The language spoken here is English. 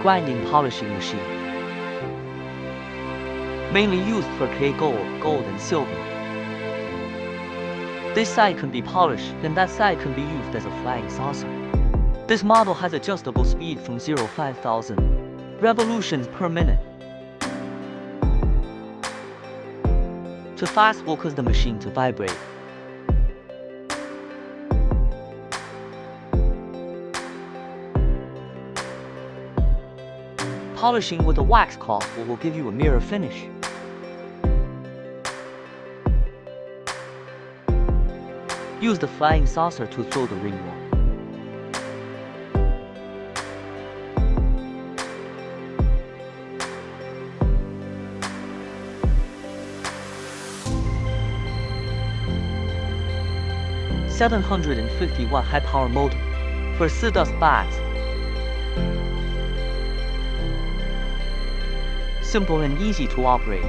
grinding polishing machine, mainly used for gold and silver. This side can be polished, and that side can be used as a flying saucer. This model has adjustable speed from 0 to 5,000 revolutions per minute. To fast will cause the machine to vibrate. Polishing with a wax cloth will give you a mirror finish. Use the flying saucer to throw the ring wall. $750-watt high-power motor for sawdust bags. Simple and easy to operate.